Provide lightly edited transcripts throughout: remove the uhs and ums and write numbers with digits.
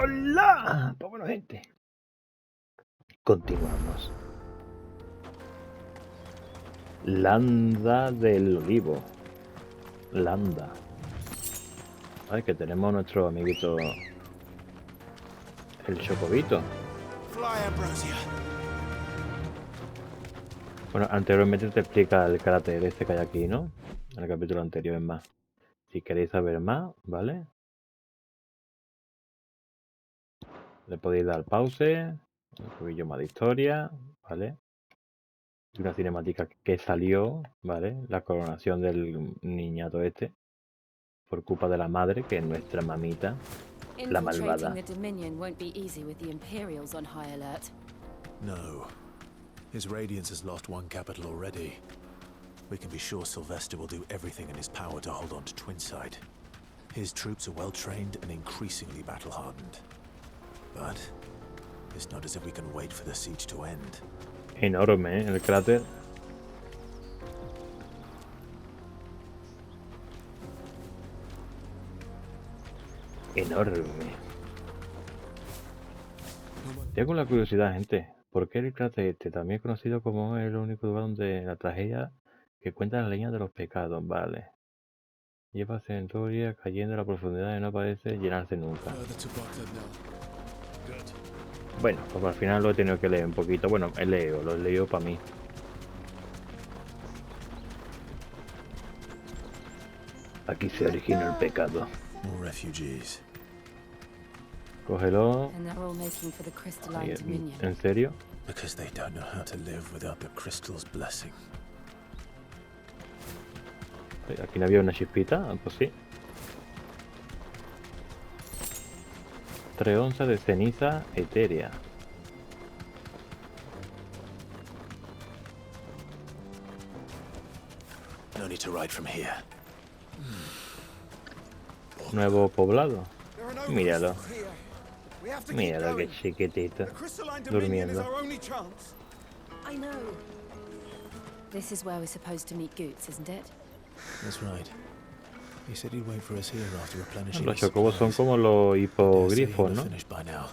¡Hola! Pues bueno, gente. Continuamos. Landa del Olivo. Landa. Ay, que tenemos a nuestro amiguito el Chocobito. Bueno, anteriormente te explica el carácter de este que hay aquí, ¿no? En el capítulo anterior, es más. Si queréis saber más, ¿vale? Le podéis dar pause, un poquillo más de historia, ¿vale? Y una cinemática que salió, ¿vale? La coronación del niñato este, por culpa de la madre, que es nuestra mamita, la malvada. Infiltrating the Dominion won't be easy with the Imperials on high alert. No. His Radiance has lost one capital already. We can be sure Sylvester will do everything in his power to hold on to Twinside. His troops are well trained and increasingly battle-hardened. But it's not as if we can wait for the siege to end. Enorme, ¿eh? El cráter. Enorme. Tengo la curiosidad, gente. ¿Por qué el cráter este también es conocido como el único lugar donde la tragedia que cuenta la leña de los pecados? Vale. Lleva centuria cayendo a la profundidad y no parece llenarse nunca. Bueno, pues al final lo he tenido que leer un poquito. Bueno, lo he leído para mí. Aquí se origina el pecado. More refugees. Cógelo. And they're all making for the crystalline Dominion. ¿En serio? Because they don't know how to live without the crystal's blessing. Aquí no había una chispita, pues sí. 3 onzas de ceniza etérea. No need to ride from here. Nuevo poblado. Míralo. Míralo que chiquitito. Durmiendo. I know. This is where we're supposed to meet Goots, isn't it? That's right. He said he'd wait for us here after replenishing. Los chocobos son como los hipogrifos, ¿no? Finished by now.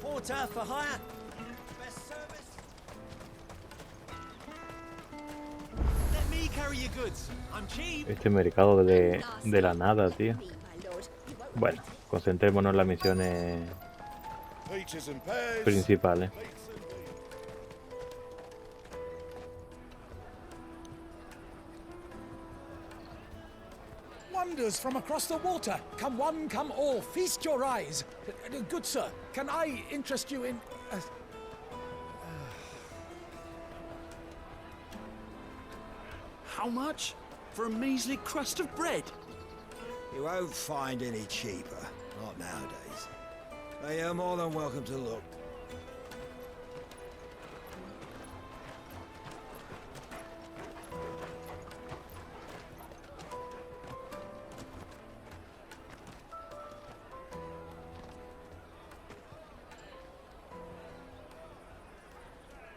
Porter for hire. Best service. Let me carry your goods. I'm cheap. Este mercado de la nada, tío. Bueno, concentrémonos en las misiones principales. Wonders from across the water. Come one, come all. Feast your eyes. Good sir, can I interest you in... How much? For a measly crust of bread? You won't find any cheaper. Not nowadays. But you're more than welcome to look.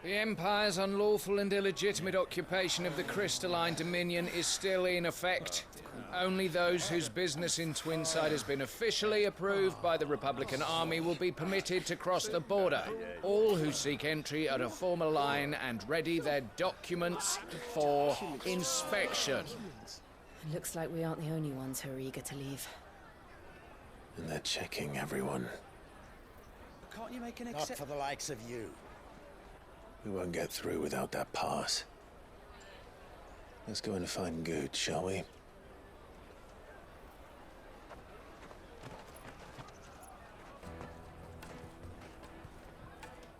The Empire's unlawful and illegitimate occupation of the crystalline Dominion is still in effect. Only those whose business in Twinside has been officially approved by the Republican Army will be permitted to cross the border. All who seek entry are to form a line and ready their documents for inspection. Looks like we aren't the only ones who are eager to leave. And they're checking everyone. Can't you make an Not exception? for the likes of you. We won't get through without that pass. Let's go and find Good, shall we?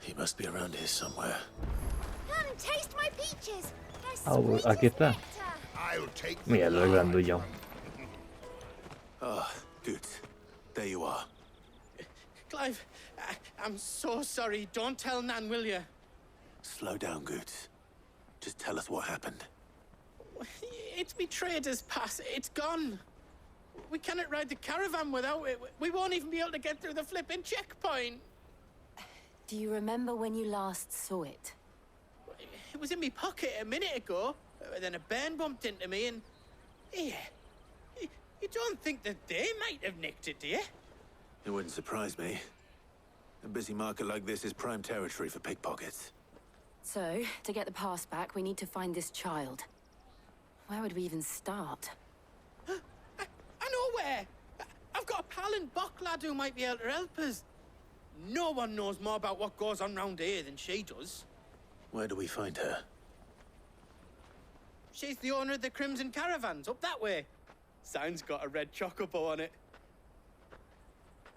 He must be around here somewhere. Come and taste my peaches. Ah, aquí está. Míralo, el grandullón. Ah, Good. There you are. Clive, I'm so sorry. Don't tell Nan, will you? Slow down, Good. Just tell us what happened. It's me trader's pass. It's gone. We cannot ride the caravan without it. We won't even be able to get through the flipping checkpoint. Do you remember when you last saw it? It was in my pocket a minute ago. Then a bairn bumped into me and... Here. You don't think that they might have nicked it, do you? It wouldn't surprise me. A busy market like this is prime territory for pickpockets. So, to get the pass back, we need to find this child. Where would we even start? I know where! I've got a pal in Bocklad who might be able to help us. No one knows more about what goes on round here than she does. Where do we find her? She's the owner of the Crimson Caravans, up that way. Sign's got a red chocobo on it.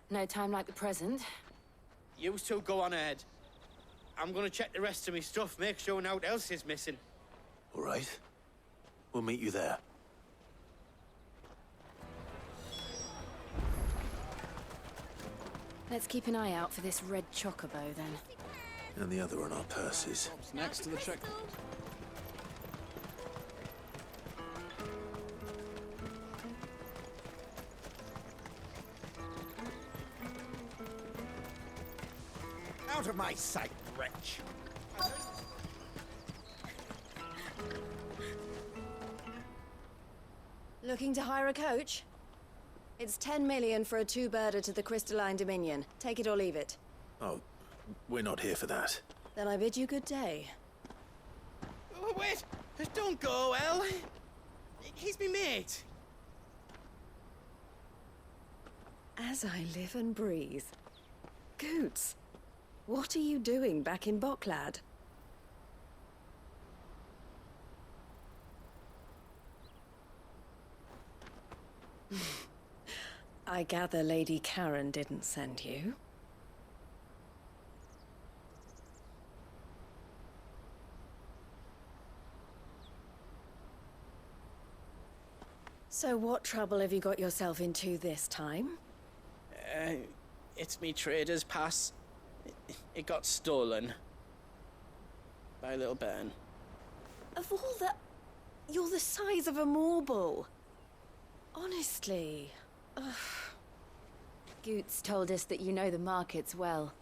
No time like the present. You two go on ahead. I'm gonna check the rest of my stuff, make sure naught else is missing. All right. We'll meet you there. Let's keep an eye out for this red chocobo, then. And the other on our purses. Next to the checkpoint. Out of my sight, wretch! Looking to hire a coach? It's 10 million for a two-birder to the Crystalline Dominion. Take it or leave it. Oh, we're not here for that. Then I bid you good day. Oh, wait! Don't go, El. He's me mate. As I live and breathe. Goots, what are you doing back in Bocklad? I gather Lady Karen didn't send you. So what trouble have you got yourself into this time? It's me trader's pass. It got stolen. By little Ben. Of all the... You're the size of a marble. Honestly. Ugh. Goots told us that you know the markets well.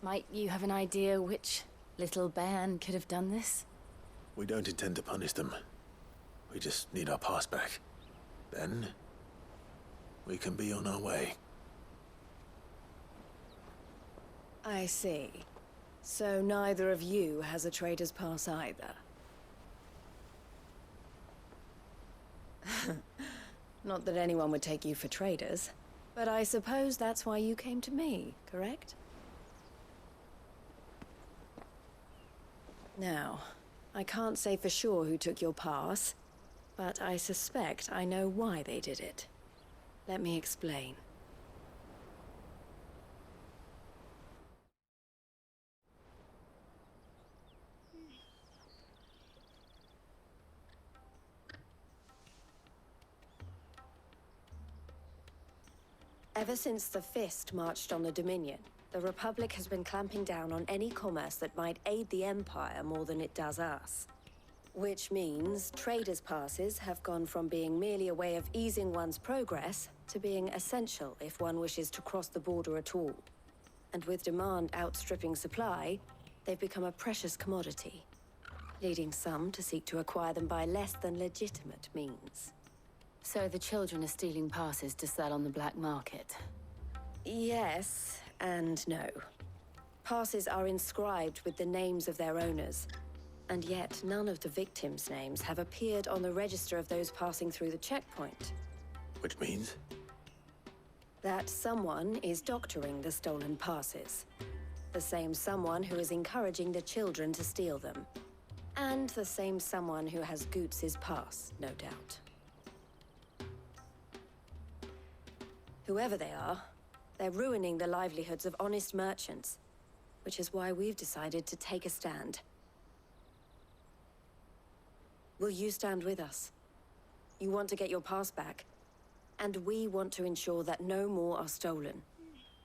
Might you have an idea which little bairn could have done this? We don't intend to punish them. We just need our pass back. Then, we can be on our way. I see. So neither of you has a trader's pass either. Not that anyone would take you for traders, but I suppose that's why you came to me, correct? Now, I can't say for sure who took your pass, but I suspect I know why they did it. Let me explain. Ever since the Fist marched on the Dominion, the Republic has been clamping down on any commerce that might aid the Empire more than it does us. Which means traders' passes have gone from being merely a way of easing one's progress to being essential if one wishes to cross the border at all. And with demand outstripping supply, they've become a precious commodity, leading some to seek to acquire them by less than legitimate means. So the children are stealing passes to sell on the black market? Yes and no. Passes are inscribed with the names of their owners, and yet none of the victims' names have appeared on the register of those passing through the checkpoint. Which means? That someone is doctoring the stolen passes. The same someone who is encouraging the children to steal them. And the same someone who has Goots' pass, no doubt. Whoever they are, they're ruining the livelihoods of honest merchants, which is why we've decided to take a stand. Will you stand with us? You want to get your pass back, and we want to ensure that no more are stolen.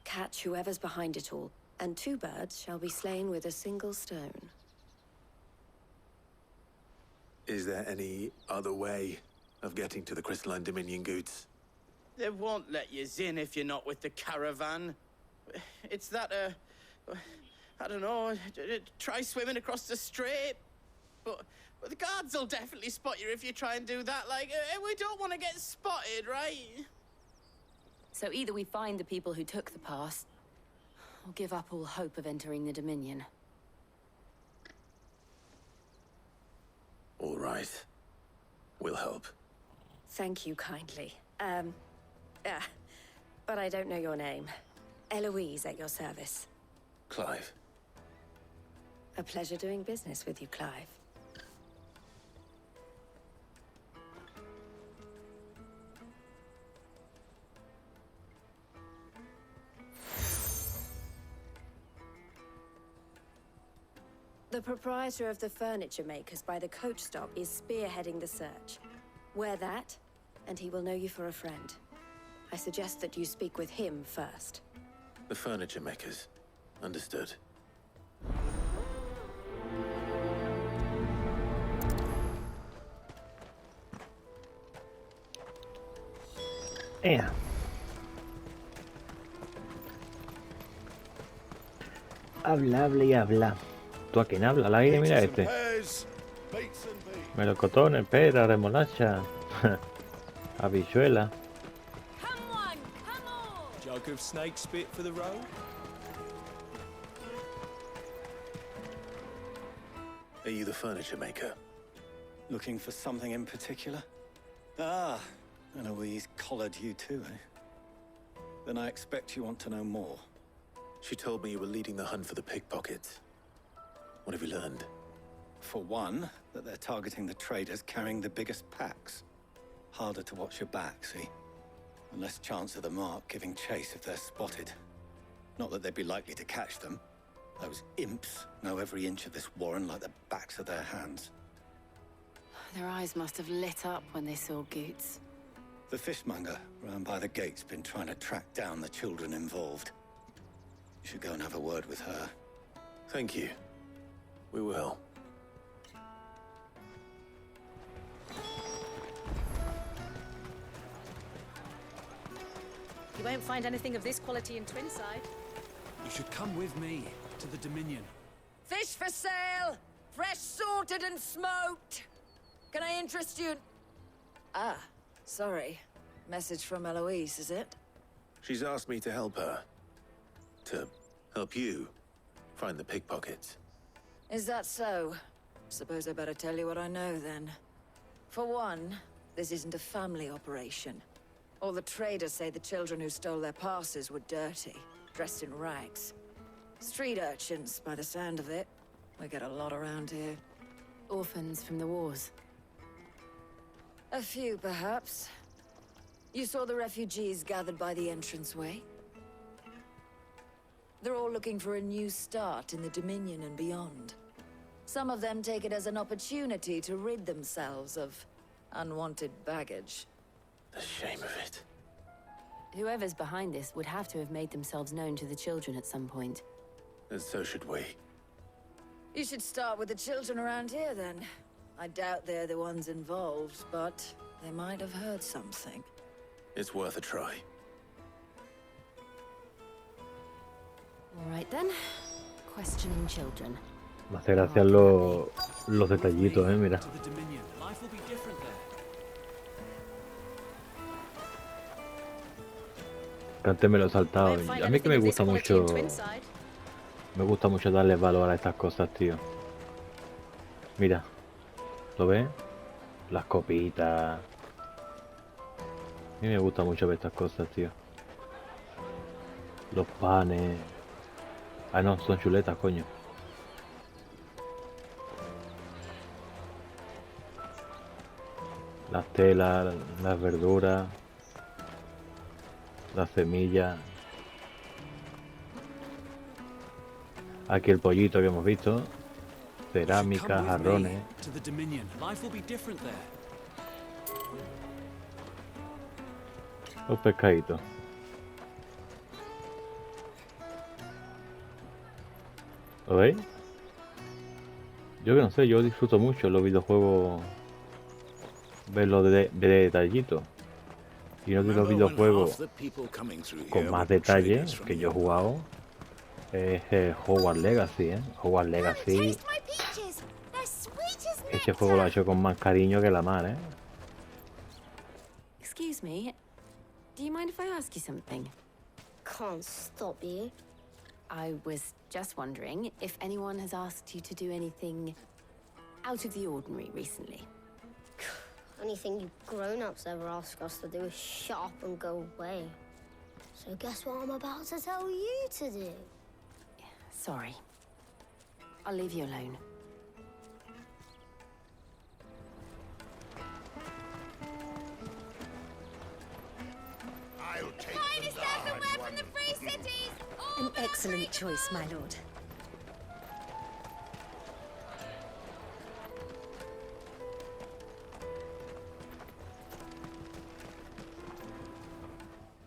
Catch whoever's behind it all, and two birds shall be slain with a single stone. Is there any other way of getting to the Crystalline Dominion, Goots? They won't let you in if you're not with the caravan. It's that, I don't know, try swimming across the strait. But But the guards will definitely spot you if you try and do that. Like, we don't want to get spotted, right? So either we find the people who took the pass, or give up all hope of entering the Dominion. All right. We'll help. Thank you kindly. But I don't know your name. Eloise at your service. Clive. A pleasure doing business with you, Clive. The proprietor of the furniture makers by the coach stop is spearheading the search. Wear that, and he will know you for a friend. I suggest that you speak with him first. The furniture makers. Understood. Habla, habla y habla. ¿Tú a quién habla? Al aire, mira este. Melocotones, pera, remolacha, habichuela. Jug of snake spit for the road? Are you the furniture maker? Looking for something in particular? Ah, Eloise collared you too, eh? Then I expect you want to know more. She told me you were leading the hunt for the pickpockets. What have you learned? For one, that they're targeting the traders carrying the biggest packs. Harder to watch your back, see? And less chance of the mark giving chase if they're spotted. Not that they'd be likely to catch them. Those imps know every inch of this warren like the backs of their hands. Their eyes must have lit up when they saw Goots. The fishmonger round by the gate's been trying to track down the children involved. You should go and have a word with her. Thank you. We will. You won't find anything of this quality in Twinside. You should come with me to the Dominion. Fish for sale! Fresh sorted and smoked! Can I interest you? Ah, sorry. Message from Eloise, is it? She's asked me to help her. To help you find the pickpockets. Is that so? Suppose I better tell you what I know, then. For one, this isn't a family operation. All the traders say the children who stole their passes were dirty, dressed in rags. Street urchins, by the sound of it. We get a lot around here. Orphans from the wars. A few, perhaps. You saw the refugees gathered by the entranceway? They're all looking for a new start in the Dominion and beyond. Some of them take it as an opportunity to rid themselves of unwanted baggage. The shame of it. Whoever's behind this would have to have made themselves known to the children at some point. And so should we. You should start with the children around here, then. I doubt they're the ones involved, but they might have heard something. It's worth a try. All right, then. Questioning children. Me hace gracia los detallitos, mira. To the Dominion. Life will be different there. Que antes me lo he saltado. A mí que me gusta mucho. Me gusta mucho darle valor a estas cosas, tío. Mira. ¿Lo ves? Las copitas. A mí me gusta mucho ver estas cosas, tío. Los panes. Ah, no, son chuletas, coño. Las telas, las verduras, las semillas. Aquí el pollito que hemos visto. Cerámica, jarrones. To the Dominion. Life will be different there. Los pescaditos. ¿Lo veis? Yo que no sé, yo disfruto mucho los videojuegos, verlos de detallitos. Y uno de los videojuegos con más detalle que yo he jugado es Hogwarts Legacy, Hogwarts Legacy. Ese juego lo ha hecho con más cariño que la mar, ¿eh? Excuse me. Do you mind if I ask you something? Can't stop you. I was just wondering if anyone has asked you to do anything out of the ordinary recently. Anything you grown-ups ever ask us to do is shut up and go away. So guess what I'm about to tell you to do? Sorry. I'll leave you alone. I'll take Finest earthenware from the Free Cities! An excellent choice, my lord.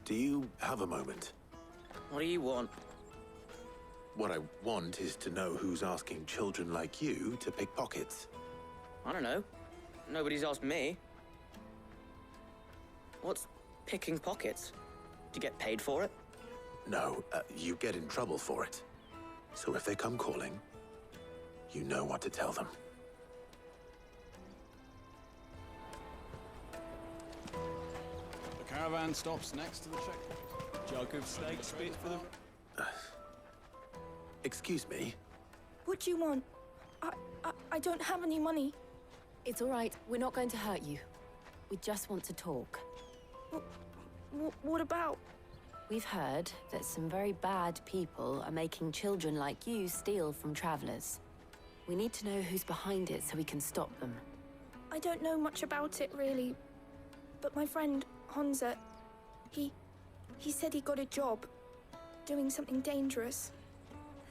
Do you have a moment? What do you want? What I want is to know who's asking children like you to pick pockets. I don't know. Nobody's asked me. What's picking pockets? Do you get paid for it? No, you get in trouble for it. So if they come calling, you know what to tell them. The caravan stops next to the checkpoint. Jug of steak spit for the... Excuse me? What do you want? I don't have any money. It's all right. We're not going to hurt you. We just want to talk. What about? We've heard that some very bad people are making children like you steal from travelers. We need to know who's behind it so we can stop them. I don't know much about it, really. But my friend, Honza, he said he got a job doing something dangerous.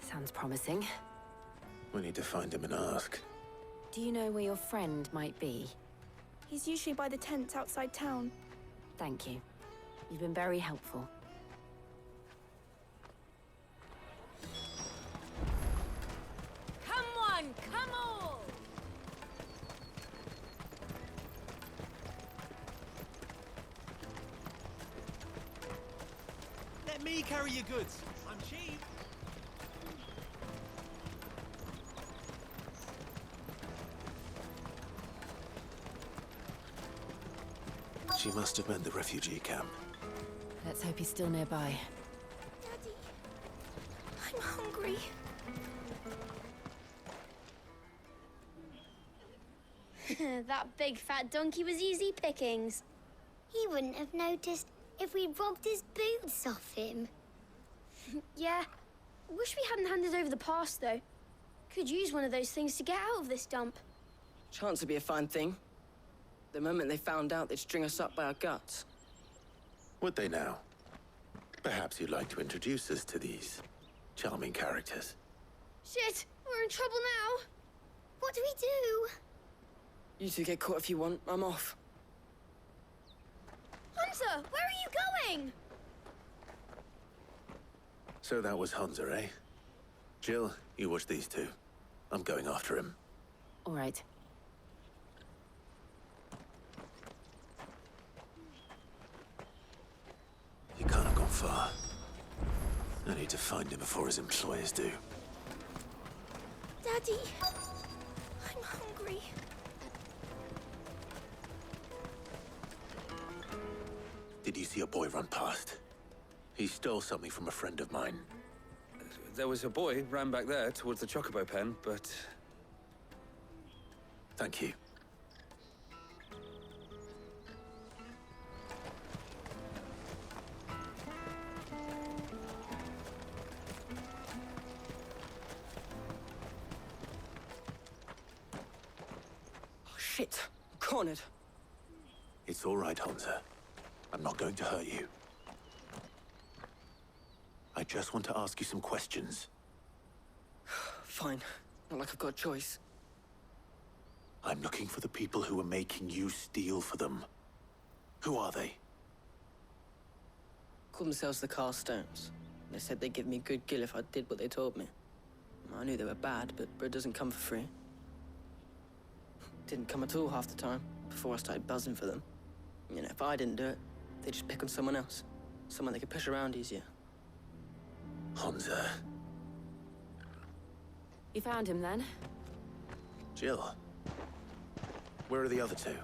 Sounds promising. We need to find him and ask. Do you know where your friend might be? He's usually by the tents outside town. Thank you. You've been very helpful. Come on, come all! Let me carry your goods. I'm cheap. She must have meant the refugee camp. Let's hope he's still nearby. Daddy, I'm hungry. That big fat donkey was easy pickings. He wouldn't have noticed if we'd robbed his boots off him. Yeah. Wish we hadn't handed over the pass, though. Could use one of those things to get out of this dump. Chance would be a fine thing. The moment they found out, they'd string us up by our guts. Would they now? Perhaps you'd like to introduce us to these charming characters. Shit, we're in trouble now. What do we do? You two get caught if you want. I'm off. Hunter, where are you going? So that was Hunter, eh? Jill, you watch these two. I'm going after him. All right. He can't have gone far. I need to find him before his employers do. Daddy, I'm hungry. Did you see a boy run past? He stole something from a friend of mine. There was a boy ran back there towards the chocobo pen, but... Thank you. Oh, shit. I'm cornered. It's all right, Hunter. I'm not going to hurt you. I just want to ask you some questions. Fine. Not like I've got a choice. I'm looking for the people who are making you steal for them. Who are they? Called themselves the Carstones. They said they'd give me good gill if I did what they told me. I knew they were bad, but bread doesn't come for free. Didn't come at all half the time, before I started buzzing for them. You know, if I didn't do it, they'd just pick on someone else. Someone they could push around easier. Hunter. You found him then? Jill, Where are the other two?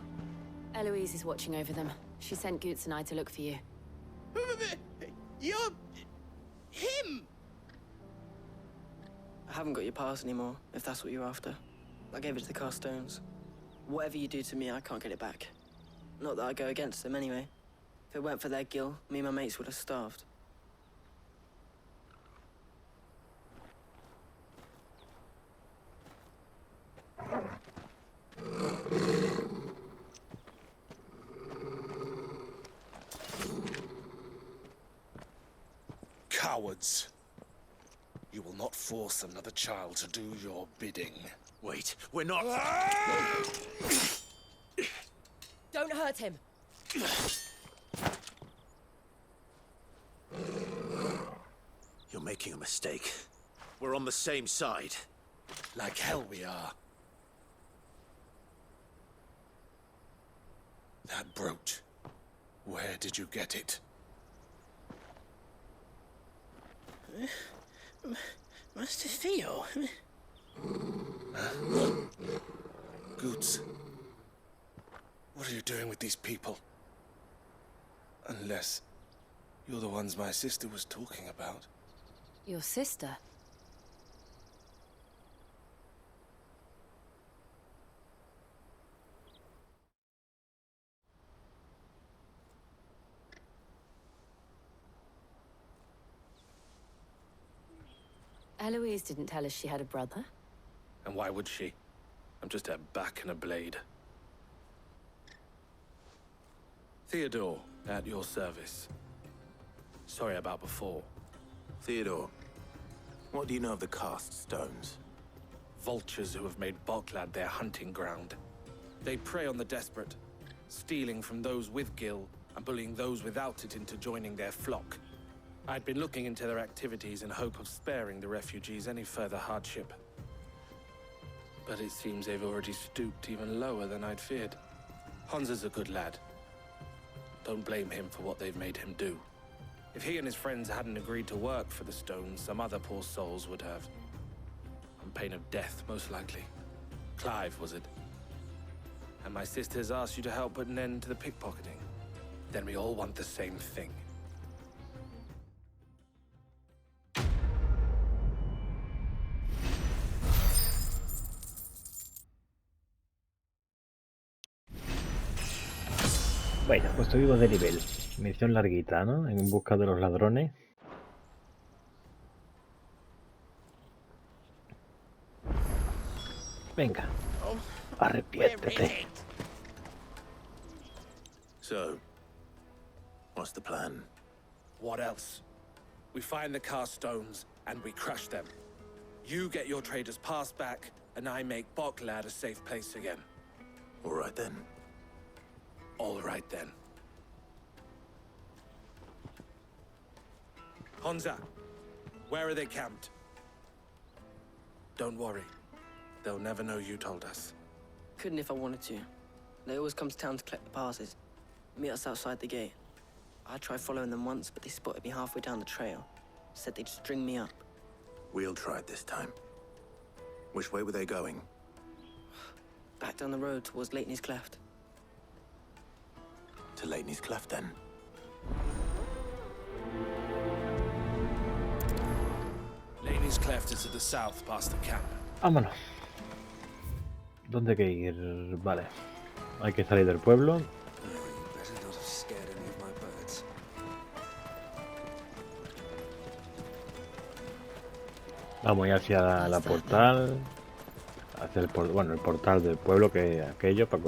Eloise is watching over them. She sent Goots and I to look for you. You're... him! I haven't got your pass anymore, if that's what you're after. I gave it to the Carstones. Whatever you do to me, I can't get it back. Not that I go against them anyway. If it weren't for their guild, me and my mates would have starved. Cowards. You will not force another child to do your bidding. Wait, we're not... Don't hurt him. You're making a mistake. We're on the same side. Like hell we are. That brooch. Where did you get it? Master Theo? Goots. What are you doing with these people? Unless you're the ones my sister was talking about. Your sister? Eloise didn't tell us she had a brother. And why would she? I'm just a back and a blade. Theodore, at your service. Sorry about before. Theodore, what do you know of the cast stones? Vultures who have made Boklad their hunting ground. They prey on the desperate, stealing from those with gil and bullying those without it into joining their flock. I'd been looking into their activities in hope of sparing the refugees any further hardship. But it seems they've already stooped even lower than I'd feared. Hans is a good lad. Don't blame him for what they've made him do. If he and his friends hadn't agreed to work for the stones, some other poor souls would have. On pain of death, most likely. Clive, was it? And my sisters asked you to help put an end to the pickpocketing. Then we all want the same thing. Bueno, pues subimos de nivel. Misión larguita, ¿no? En busca de los ladrones. Venga, arrepiéntete. So, what's the plan? What else? We find the cast stones and we crush them. You get your trader's pass back, and I make Boklad a safe place again. All right then. All right then. Honza, where are they camped? Don't worry. They'll never know you told us. Couldn't if I wanted to. They always come to town to collect the passes. Meet us outside the gate. I tried following them once, but they spotted me halfway down the trail. Said they'd string me up. We'll try it this time. Which way were they going? Back down the road towards Leighton's Cleft. To Leighton's Cleft, then. Leighton's Cleft is to the south, past the camp. Vámonos. ¿Dónde hay que ir? Vale. Hay que salir del pueblo. Vamos a ir hacia la portal. Hacia el portal del pueblo, que es aquello, para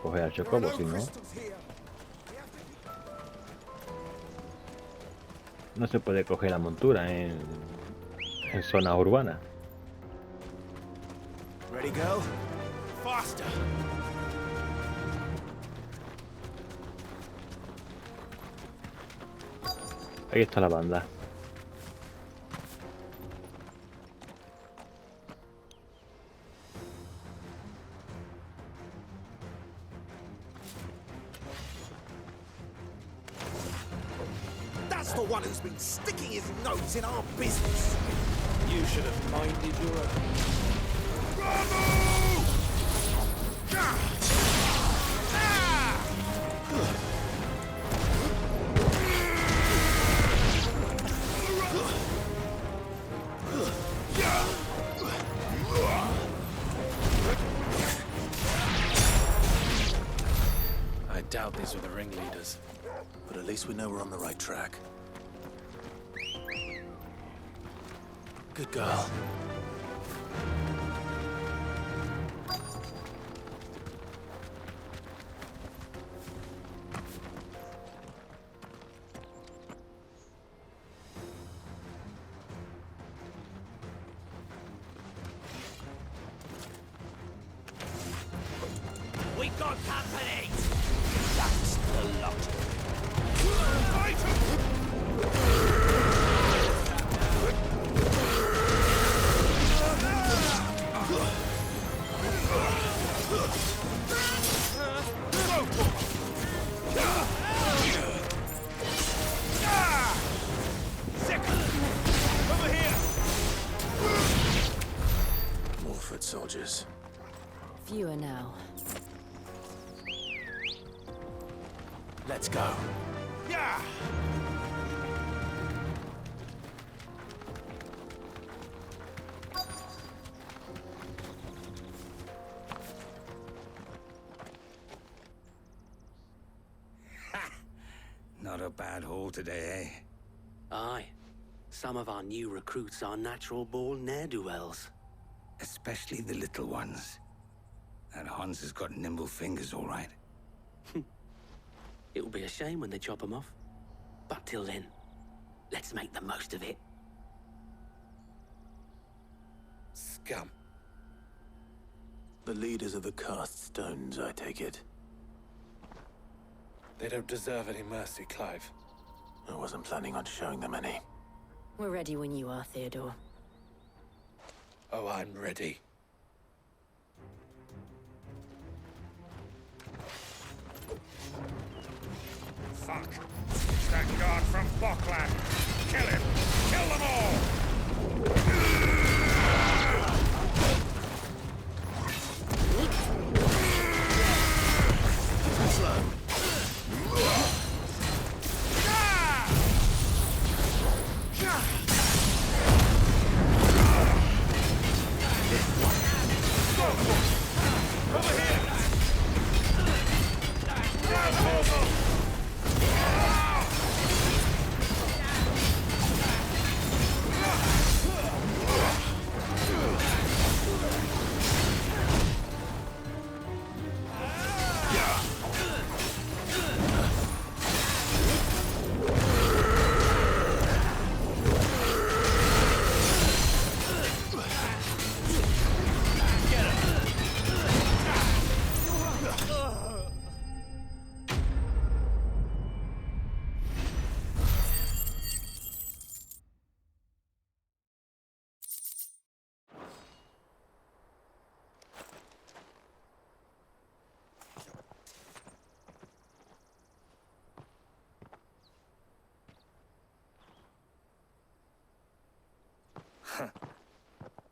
coger al chocobo, si no. No se puede coger la montura en zonas urbanas. Ready, girl? Faster! Ahí está la banda. That's the one who's been sticking his nose in our business. You should have minded your own. Bravo! I doubt these were the ringleaders. But at least we know we're on the right track. Good girl. We got company! That's the lot. Over here! More foot soldiers. Fewer now. Let's go. Yeah! Not a bad haul today, eh? Aye. Some of our new recruits are natural-born ne'er-do-wells. Especially the little ones. That Hans has got nimble fingers, all right. It will be a shame when they chop them off. But till then, let's make the most of it. Scum. The leaders of the cast stones, I take it. They don't deserve any mercy, Clive. I wasn't planning on showing them any. We're ready when you are, Theodore. Oh, I'm ready. Fuck. It's that guard from Bockland. Kill him. Kill them all.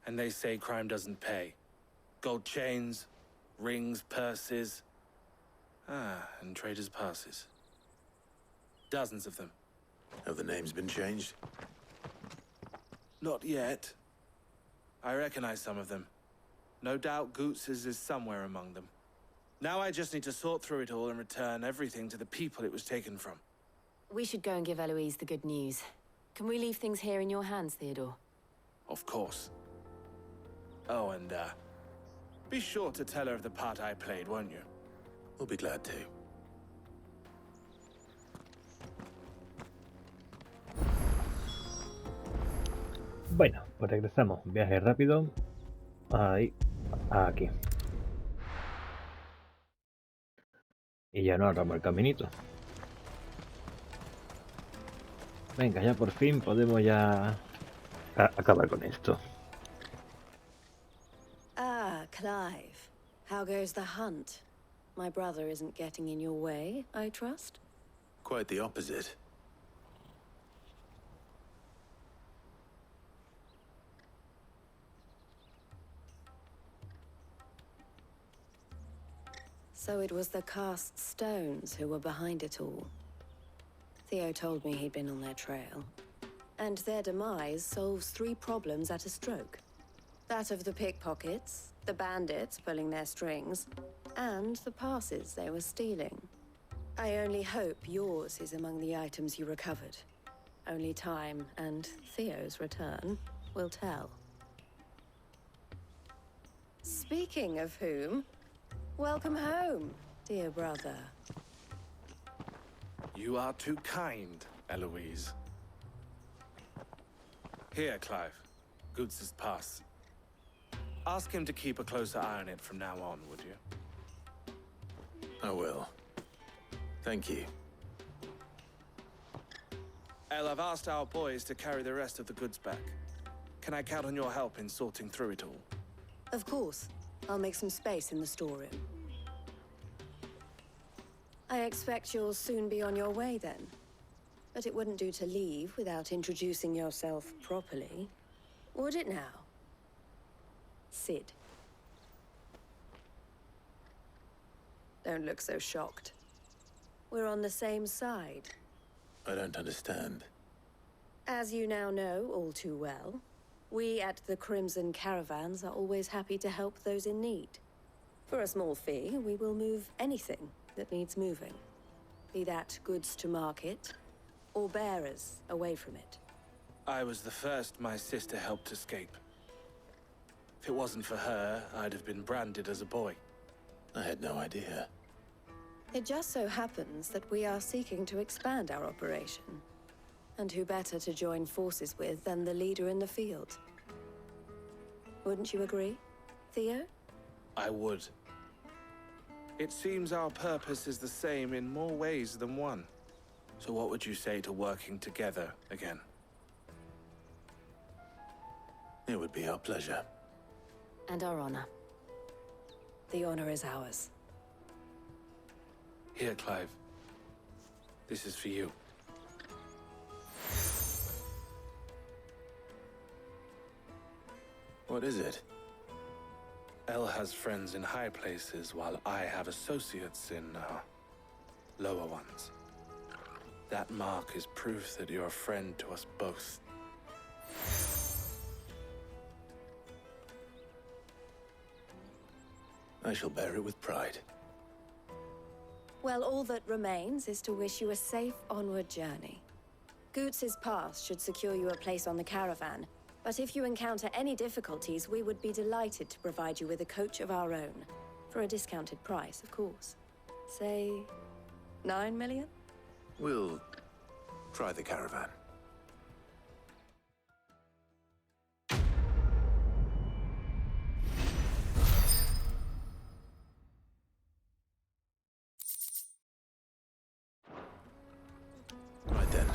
And they say crime doesn't pay. Gold chains, rings, purses. And traders' passes. Dozens of them. Have the names been changed? Not yet. I recognize some of them. No doubt Goots's is somewhere among them. Now I just need to sort through it all and return everything to the people it was taken from. We should go and give Eloise the good news. Can we leave things here in your hands, Theodore? Of course. Oh, and, be sure to tell her of the part I played, won't you? We'll be glad to. Bueno, pues regresamos. Viaje rápido. Ahí. Aquí. Y ya no agarramos el caminito. Venga, ya por fin podemos ya acabar con esto. Ah, Clive. How goes the hunt? My brother isn't getting in your way, I trust? Quite the opposite. So it was the cast stones who were behind it all. Theo told me he'd been on their trail. And their demise solves 3 problems at a stroke. That of the pickpockets, the bandits pulling their strings, and the passes they were stealing. I only hope yours is among the items you recovered. Only time and Theo's return will tell. Speaking of whom, welcome home, dear brother. You are too kind, Eloise. Here, Clive. Goods' pass. Ask him to keep a closer eye on it from now on, would you? I will. Thank you. El, I've asked our boys to carry the rest of the goods back. Can I count on your help in sorting through it all? Of course. I'll make some space in the storeroom. I expect you'll soon be on your way then. But it wouldn't do to leave without introducing yourself properly. Would it now? Sid. Don't look so shocked. We're on the same side. I don't understand. As you now know all too well, we at the Crimson Caravans are always happy to help those in need. For a small fee, we will move anything that needs moving. Be that goods to market, or bearers away from it. I was the first my sister helped escape. If it wasn't for her, I'd have been branded as a boy. I had no idea. It just so happens that we are seeking to expand our operation. And who better to join forces with than the leader in the field? Wouldn't you agree, Theo? I would. It seems our purpose is the same in more ways than one. So what would you say to working together again? It would be our pleasure. And our honor. The honor is ours. Here, Clive. This is for you. What is it? El has friends in high places, while I have associates in, lower ones. That mark is proof that you're a friend to us both. I shall bear it with pride. Well, all that remains is to wish you a safe onward journey. Goots' pass should secure you a place on the caravan, but if you encounter any difficulties, we would be delighted to provide you with a coach of our own. For a discounted price, of course. Say, 9 million? We'll try the caravan. Right then.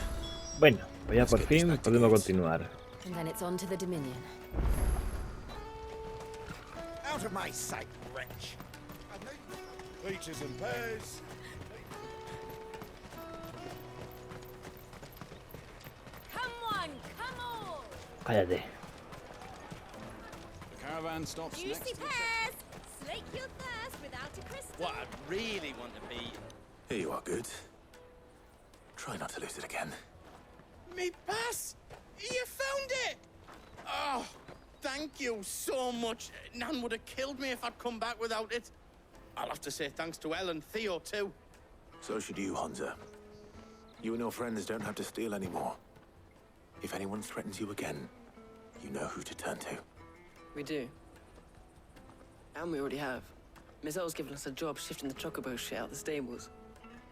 Bueno, pues ya por fin podemos continuar. And then it's on to the Dominion. Out of my sight, wretch! Peaches and pears. Come on, come on! Cállate. The caravan stops Juicy next to the pears! Slake your thirst without a crystal. What I'd really want to be... Here you are, good. Try not to lose it again. Me pass! You found it! Oh, thank you so much. Nan would have killed me if I'd come back without it. I'll have to say thanks to Elle and Theo, too. So should you, Hansa. You and your friends don't have to steal anymore. If anyone threatens you again, you know who to turn to. We do. And we already have. Miss Elle's given us a job shifting the chocobo shit out the stables.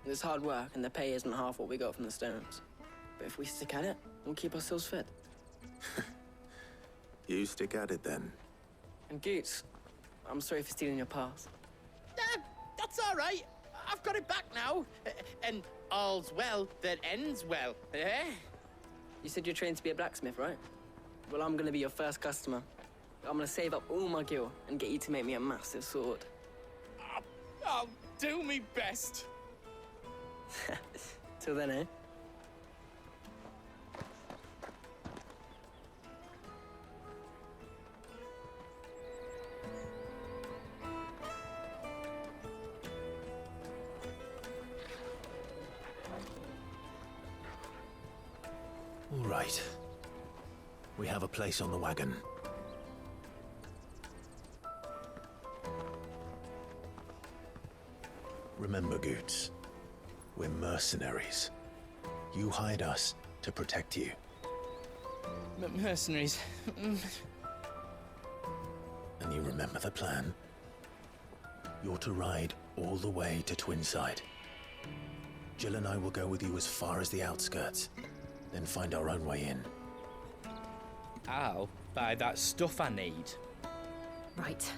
It's hard work, and the pay isn't half what we got from the stones. But if we stick at it, we'll keep ourselves fed. You stick at it, then. And Goots, I'm sorry for stealing your pass. That's all right. I've got it back now. And all's well that ends well, eh? You said you're trained to be a blacksmith, right? Well, I'm gonna be your first customer. I'm gonna save up all my gil and get you to make me a massive sword. I'll do me best. Till then, eh? All right. We have a place on the wagon. Remember, Goots, we're mercenaries. You hired us to protect you. Mercenaries. And you remember the plan? You're to ride all the way to Twinside. Jill and I will go with you as far as the outskirts, then find our own way in. I'll buy that stuff I need. Right.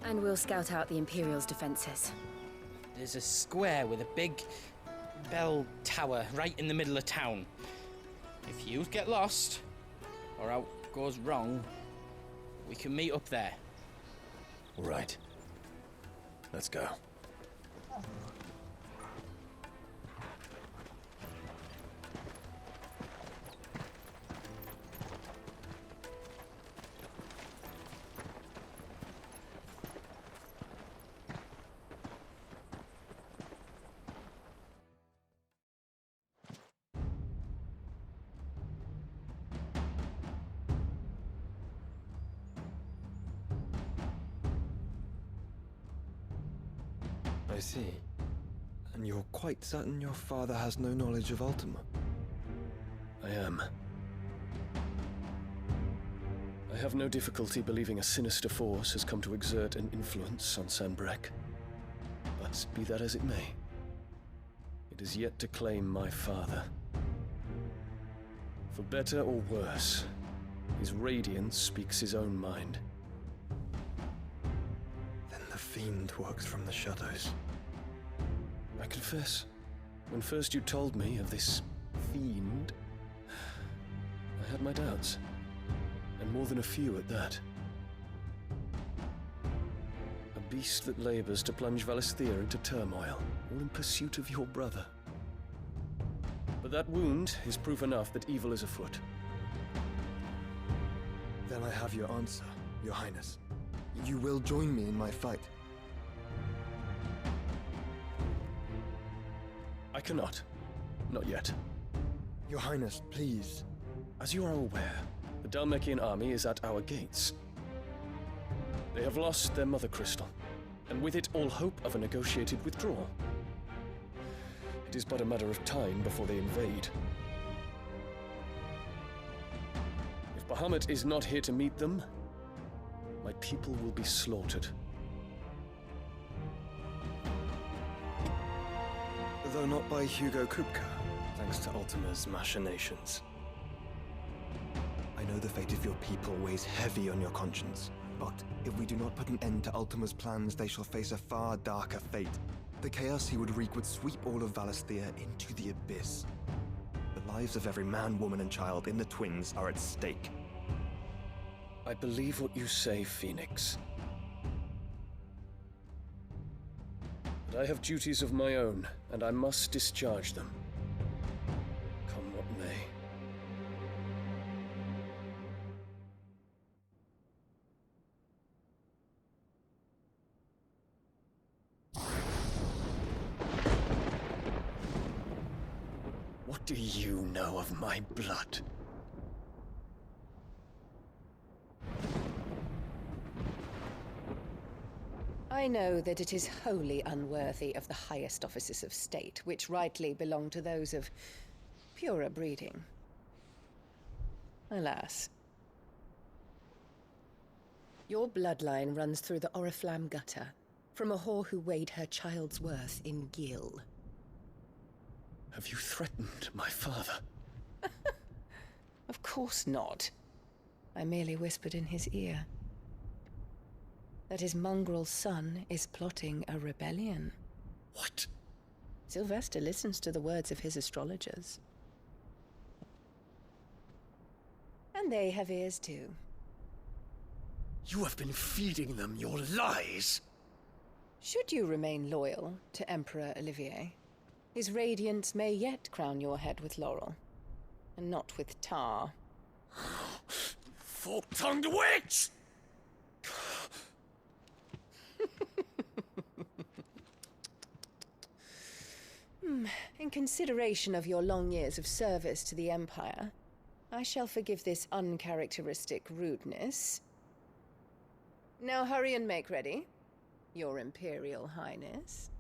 And we'll scout out the Imperial's defenses. There's a square with a big bell tower right in the middle of town. If you get lost, or out goes wrong, we can meet up there. All right. Let's go. I see. And you're quite certain your father has no knowledge of Ultima? I am. I have no difficulty believing a sinister force has come to exert an influence on Sanbreque. But be that as it may, it is yet to claim my father. For better or worse, his radiance speaks his own mind. Then the fiend works from the shadows. I confess, when first you told me of this fiend, I had my doubts, and more than a few at that. A beast that labors to plunge Valisthea into turmoil, all in pursuit of your brother. But that wound is proof enough that evil is afoot. Then I have your answer, Your Highness. You will join me in my fight. I cannot. Not yet. Your Highness, please. As you are aware, the Dhalmekian army is at our gates. They have lost their mother crystal, and with it all hope of a negotiated withdrawal. It is but a matter of time before they invade. If Bahamut is not here to meet them, my people will be slaughtered. Though not by Hugo Kupka, thanks to Ultima's machinations. I know the fate of your people weighs heavy on your conscience, but if we do not put an end to Ultima's plans, they shall face a far darker fate. The chaos he would wreak would sweep all of Valisthea into the abyss. The lives of every man, woman, and child in the Twins are at stake. I believe what you say, Phoenix. But I have duties of my own, and I must discharge them. Come what may. What do you know of my blood? I know that it is wholly unworthy of the highest offices of state, which rightly belong to those of purer breeding. Alas. Your bloodline runs through the Oriflamme gutter, from a whore who weighed her child's worth in Gil. Have you threatened my father? Of course not. I merely whispered in his ear that his mongrel son is plotting a rebellion. What? Sylvester listens to the words of his astrologers. And they have ears too. You have been feeding them your lies! Should you remain loyal to Emperor Olivier, his radiance may yet crown your head with laurel, and not with tar. Fork-tongued witch! In consideration of your long years of service to the Empire, I shall forgive this uncharacteristic rudeness. Now hurry and make ready, Your Imperial Highness.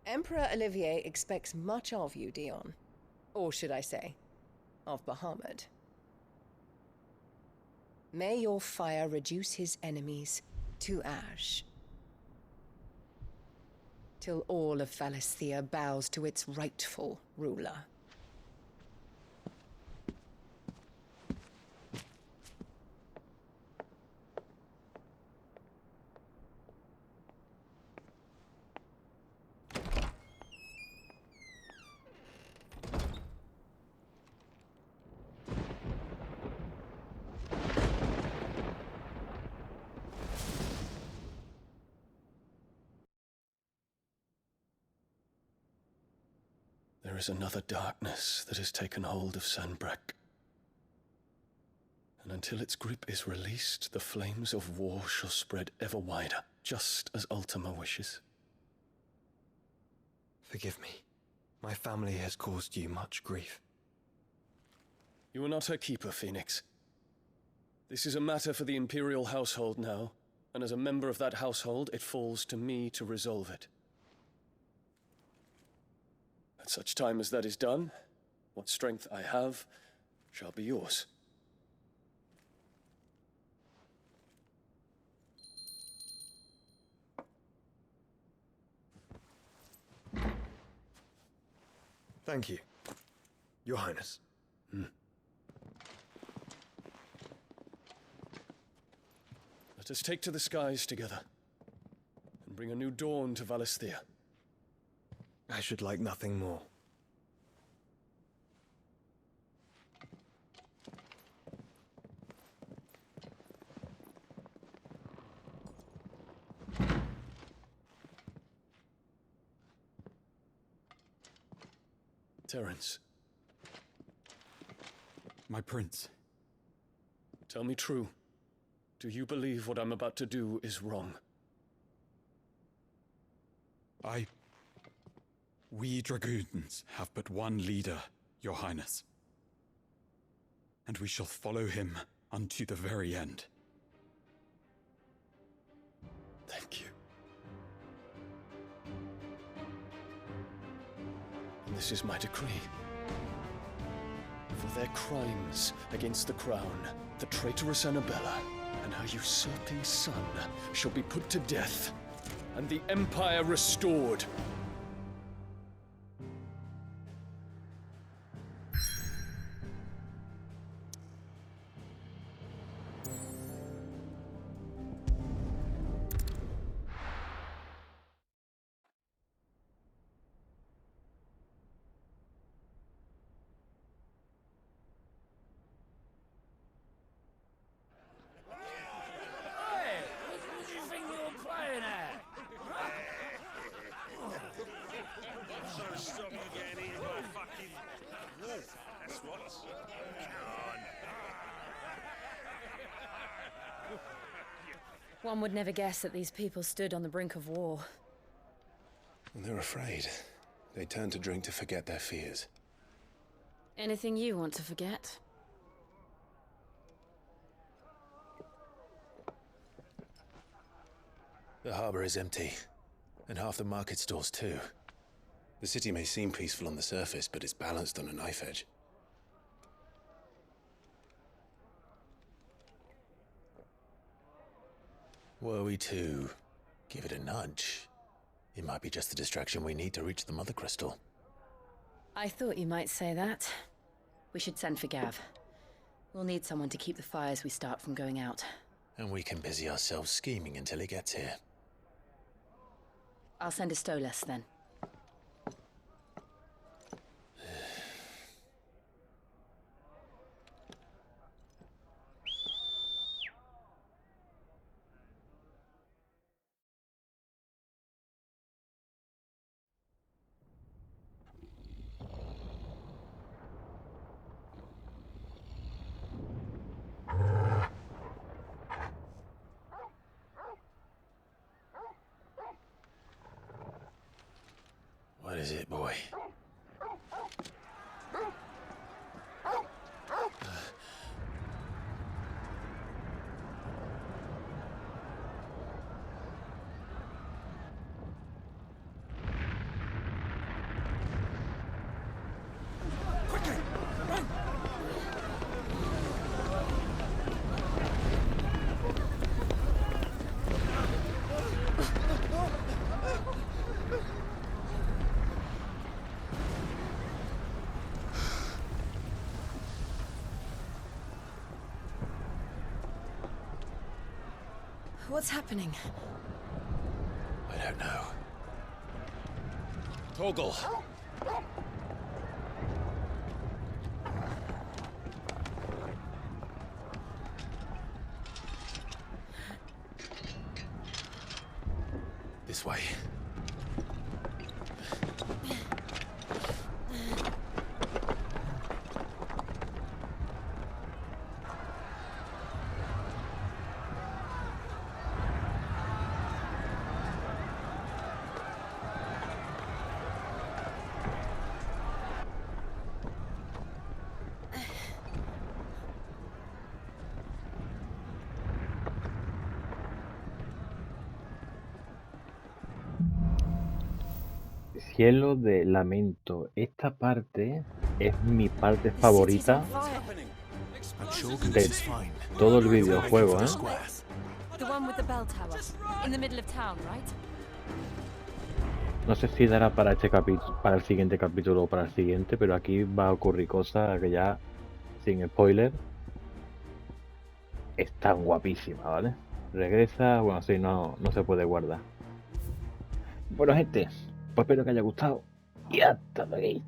Emperor Olivier expects much of you, Dion. Or should I say, of Bahamut. May your fire reduce his enemies to ash, till all of Valisthea bows to its rightful ruler. There is another darkness that has taken hold of Sanbreque. And until its grip is released, the flames of war shall spread ever wider, just as Ultima wishes. Forgive me. My family has caused you much grief. You are not her keeper, Phoenix. This is a matter for the Imperial household now, and as a member of that household, it falls to me to resolve it. At such time as that is done, what strength I have shall be yours. Thank you, Your Highness. Let us take to the skies together, and bring a new dawn to Valisthea. I should like nothing more. Terence. My prince. Tell me true. Do you believe what I'm about to do is wrong? We dragoons have but one leader, Your Highness. And we shall follow him unto the very end. Thank you. And this is my decree. For their crimes against the crown, the traitorous Annabella and her usurping son shall be put to death, and the Empire restored. One would never guess that these people stood on the brink of war. They're afraid. They turn to drink to forget their fears. Anything you want to forget? The harbor is empty, and half the market stalls too. The city may seem peaceful on the surface, but it's balanced on a knife edge. Were we to give it a nudge, it might be just the distraction we need to reach the Mother Crystal. I thought you might say that. We should send for Gav. We'll need someone to keep the fires we start from going out. And we can busy ourselves scheming until he gets here. I'll send a Stolas then. is it, boy? What's happening? I don't know. Torgal! This way. Cielo de lamento. Esta parte es mi parte favorita de todo el videojuego, ¿eh? The one with the bell tower, in the middle of town, right? No sé si dará para este capítulo, para el siguiente capítulo o para el siguiente, pero aquí va a ocurrir cosas que ya, sin spoiler, están guapísimas, ¿vale? Regresa, bueno, sí, no se puede guardar. Bueno, gente, pues espero que haya gustado y hasta luego.